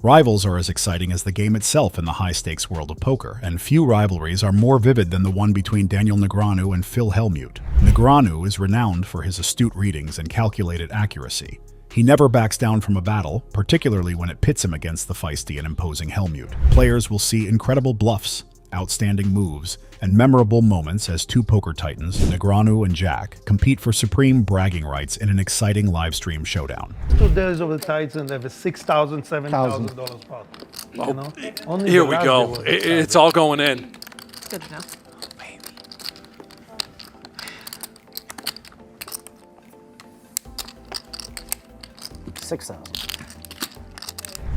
Rivals are as exciting as the game itself in the high-stakes world of poker, and few rivalries are more vivid than the one between Daniel Negreanu and Phil Hellmuth. Negreanu is renowned for his astute readings and calculated accuracy. He never backs down from a battle, particularly when it pits him against the feisty and imposing Hellmuth. Players will see incredible bluffs, outstanding moves, and memorable moments as two poker titans, Negreanu and Jack, compete for supreme bragging rights in an exciting live stream showdown. 2 days of the Titans have a $6,000, $7,000 pot. Oh, You know? Only here the we last go. day was It's all going in. Good enough. 6,000.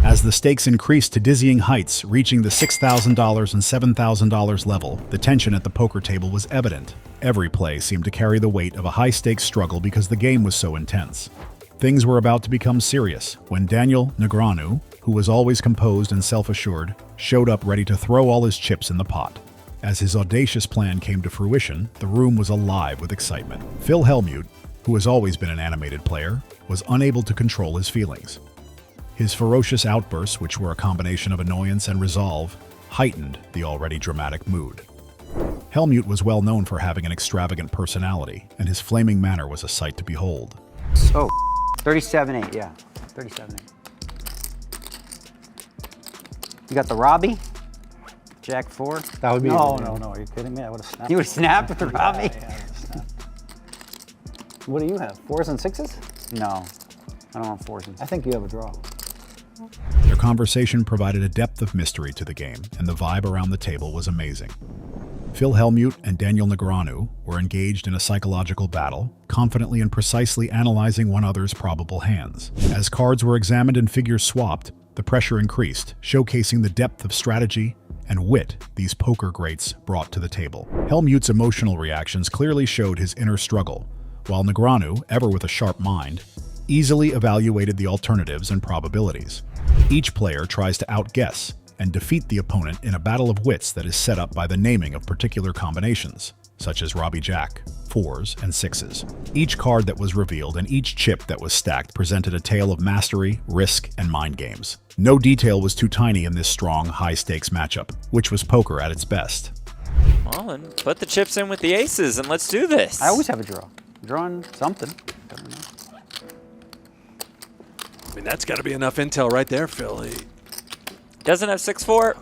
As the stakes increased to dizzying heights, reaching the $6,000 and $7,000 level, the tension at the poker table was evident. Every play seemed to carry the weight of a high-stakes struggle because the game was so intense. Things were about to become serious when Daniel Negreanu, who was always composed and self-assured, showed up ready to throw all his chips in the pot. As his audacious plan came to fruition, the room was alive with excitement. Phil Hellmuth, who has always been an animated player, was unable to control his feelings. His ferocious outbursts, which were a combination of annoyance and resolve, heightened the already dramatic mood. Hellmuth was well known for having an extravagant personality, and his flaming manner was a sight to behold. Oh, 37-8, yeah. 37-8. You got the Robbie? Jack 4? That would be No, easy. no, no. Are you kidding me? I would have snapped. You would have snapped with the Robbie? Yeah, I would've snapped. What do you have? 4s and 6s? No. I don't want 4s. I think you have a draw. Their conversation provided a depth of mystery to the game, and the vibe around the table was amazing. Phil Hellmuth and Daniel Negreanu were engaged in a psychological battle, confidently and precisely analyzing one another's probable hands. As cards were examined and figures swapped, the pressure increased, showcasing the depth of strategy and wit these poker greats brought to the table. Hellmuth's emotional reactions clearly showed his inner struggle, while Negreanu, ever with a sharp mind, easily evaluated the alternatives and probabilities. Each player tries to outguess and defeat the opponent in a battle of wits that is set up by the naming of particular combinations, such as Robbie Jack, 4s, and 6s. Each card that was revealed and each chip that was stacked presented a tale of mastery, risk, and mind games. No detail was too tiny in this strong, high-stakes matchup, which was poker at its best. Well, then put the chips in with the aces and let's do this. I always have a draw. Drawing something. Don't know. I mean, that's got to be enough intel right there, Phil. Doesn't have 6-4.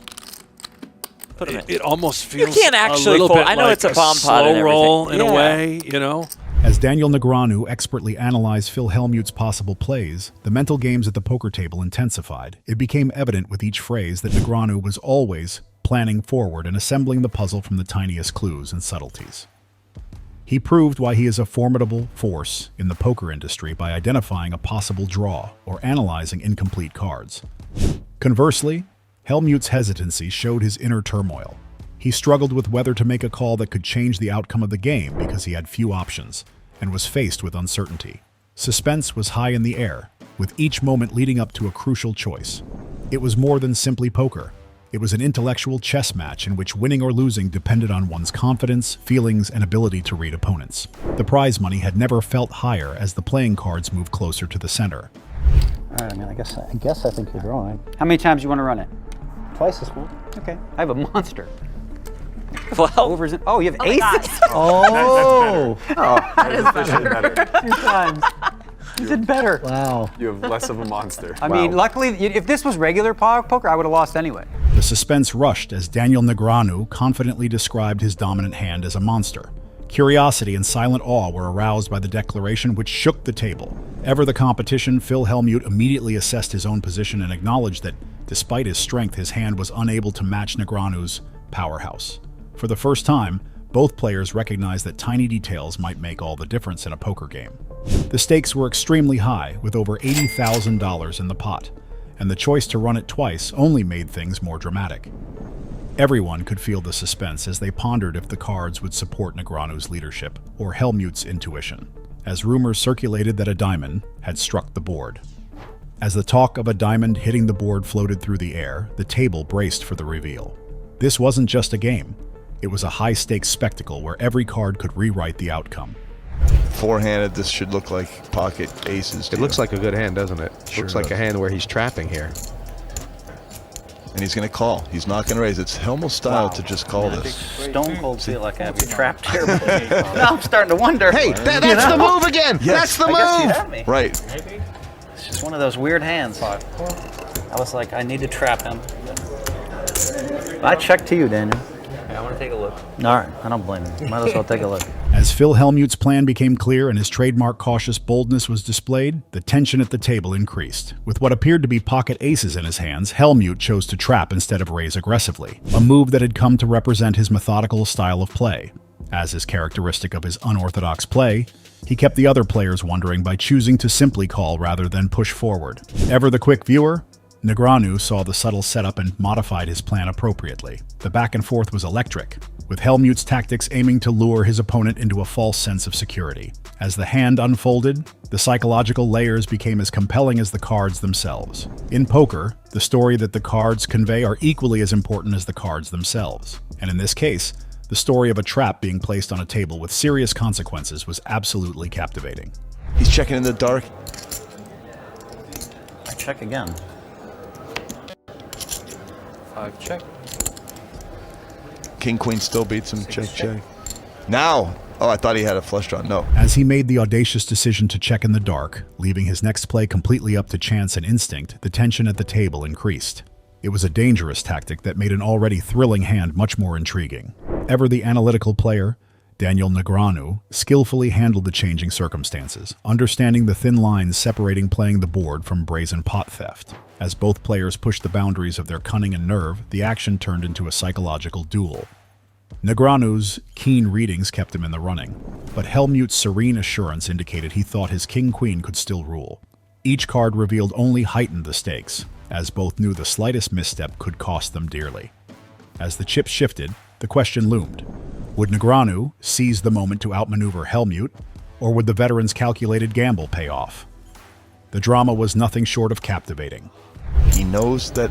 Put him in. It almost feels can't actually a little fold. bit I know like it's a bomb pot slow and roll everything. in a Yeah. way, you know? As Daniel Negreanu expertly analyzed Phil Hellmuth's possible plays, the mental games at the poker table intensified. It became evident with each phrase that Negreanu was always planning forward and assembling the puzzle from the tiniest clues and subtleties. He proved why he is a formidable force in the poker industry by identifying a possible draw or analyzing incomplete cards. Conversely, Hellmuth's hesitancy showed his inner turmoil. He struggled with whether to make a call that could change the outcome of the game because he had few options and was faced with uncertainty. Suspense was high in the air, with each moment leading up to a crucial choice. It was more than simply poker. It was an intellectual chess match in which winning or losing depended on one's confidence, feelings, and ability to read opponents. The prize money had never felt higher as the playing cards moved closer to the center. All right, I mean, I guess I think you're drawing. How many times do you want to run it? Twice as much. Okay. I have a monster. Well, Overs and, oh, you have aces? Oh! Two times. You did better. Wow. You have less of a monster. I mean, luckily, if this was regular poker, I would have lost anyway. The suspense rushed as Daniel Negreanu confidently described his dominant hand as a monster. Curiosity and silent awe were aroused by the declaration, which shook the table. Ever the competition, Phil Hellmuth immediately assessed his own position and acknowledged that, despite his strength, his hand was unable to match Negreanu's powerhouse. For the first time, both players recognized that tiny details might make all the difference in a poker game. The stakes were extremely high, with over $80,000 in the pot, and the choice to run it twice only made things more dramatic. Everyone could feel the suspense as they pondered if the cards would support Negreanu's leadership or Hellmuth's intuition, as rumors circulated that a diamond had struck the board. As the talk of a diamond hitting the board floated through the air, the table braced for the reveal. This wasn't just a game. It was a high-stakes spectacle where every card could rewrite the outcome. Four-handed, this should look like pocket aces. It looks like a good hand, doesn't it? Sure Looks like a hand where he's trapping here. and he's going to call. He's not going to raise. It's Hellmuth's style to just call this. Stone cold feel like I have you trapped here. Now I'm starting to wonder. Hey, that's the move again. That's the I guess you move. had me. Right. It's just one of those weird hands. I was like, I need to trap him. I check to you, Daniel. I want to take a look. All right, I don't blame you. Might as well take a look. As Phil Hellmuth's plan became clear and his trademark cautious boldness was displayed, the tension at the table increased. With what appeared to be pocket aces in his hands, Hellmuth chose to trap instead of raise aggressively, a move that had come to represent his methodical style of play. As is characteristic of his unorthodox play, he kept the other players wondering by choosing to simply call rather than push forward. Ever the quick viewer, Negreanu saw the subtle setup and modified his plan appropriately. The back and forth was electric, with Hellmuth's tactics aiming to lure his opponent into a false sense of security. As the hand unfolded, the psychological layers became as compelling as the cards themselves. In poker, the story that the cards convey are equally as important as the cards themselves. And in this case, the story of a trap being placed on a table with serious consequences was absolutely captivating. He's checking in the dark. I check again. 5 check. King Queen still beats him. Check. Now. Oh, I thought he had a flush draw. No. As he made the audacious decision to check in the dark, leaving his next play completely up to chance and instinct, the tension at the table increased. It was a dangerous tactic that made an already thrilling hand much more intriguing. Ever the analytical player, Daniel Negreanu skillfully handled the changing circumstances, understanding the thin lines separating playing the board from brazen pot theft. As both players pushed the boundaries of their cunning and nerve, the action turned into a psychological duel. Negreanu's keen readings kept him in the running, but Hellmuth's serene assurance indicated he thought his king-queen could still rule. Each card revealed only heightened the stakes, as both knew the slightest misstep could cost them dearly. As the chips shifted, the question loomed. Would Negreanu seize the moment to outmaneuver Hellmuth, or would the veteran's calculated gamble pay off? The drama was nothing short of captivating. He knows that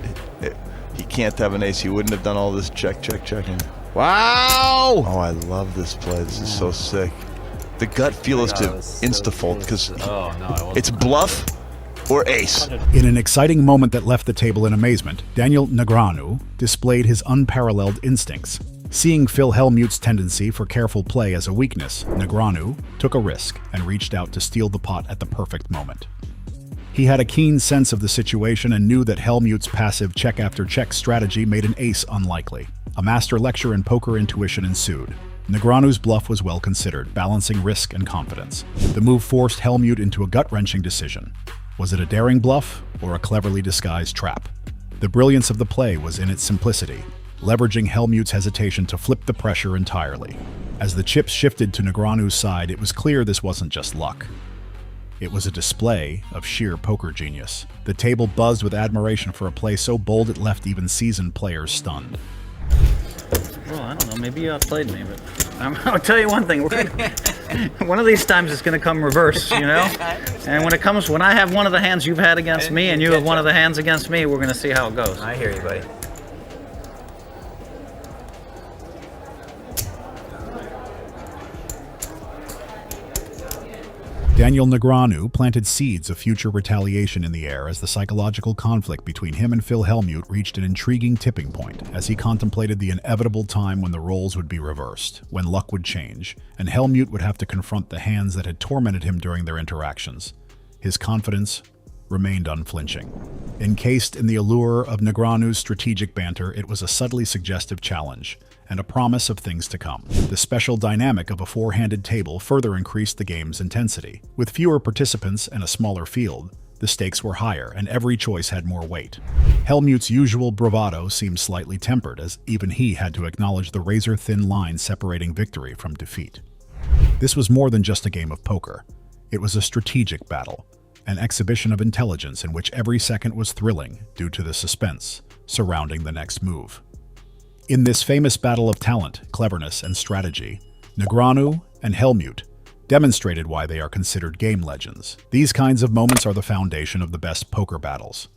he can't have an ace. He wouldn't have done all this checking. Wow! Oh, I love this play. This is so sick. The gut feel is to insta-fold because it's bluff or ace. In an exciting moment that left the table in amazement, Daniel Negreanu displayed his unparalleled instincts. Seeing Phil Hellmuth's tendency for careful play as a weakness, Negreanu took a risk and reached out to steal the pot at the perfect moment. He had a keen sense of the situation and knew that Hellmuth's passive check-after-check strategy made an ace unlikely. A master lecture in poker intuition ensued. Negreanu's bluff was well considered, balancing risk and confidence. The move forced Hellmuth into a gut-wrenching decision. Was it a daring bluff or a cleverly disguised trap? The brilliance of the play was in its simplicity, leveraging Hellmuth's hesitation to flip the pressure entirely. As the chips shifted to Negreanu's side, it was clear this wasn't just luck. It was a display of sheer poker genius. The table buzzed with admiration for a play so bold it left even seasoned players stunned. Well, I don't know. Maybe you outplayed me, but I'll tell you one thing. One of these times it's going to come reverse, you know? And when I have one of the hands you've had against me and you have one of the hands against me, we're going to see how it goes. I hear you, buddy. Daniel Negreanu planted seeds of future retaliation in the air as the psychological conflict between him and Phil Hellmuth reached an intriguing tipping point as he contemplated the inevitable time when the roles would be reversed, when luck would change, and Hellmuth would have to confront the hands that had tormented him during their interactions. His confidence remained unflinching. Encased in the allure of Negreanu's strategic banter, it was a subtly suggestive challenge, and a promise of things to come. The special dynamic of a four-handed table further increased the game's intensity. With fewer participants and a smaller field, the stakes were higher, and every choice had more weight. Hellmuth's usual bravado seemed slightly tempered, as even he had to acknowledge the razor-thin line separating victory from defeat. This was more than just a game of poker. It was a strategic battle, an exhibition of intelligence in which every second was thrilling due to the suspense surrounding the next move. In this famous battle of talent, cleverness, and strategy, Negreanu and Hellmuth demonstrated why they are considered game legends. These kinds of moments are the foundation of the best poker battles,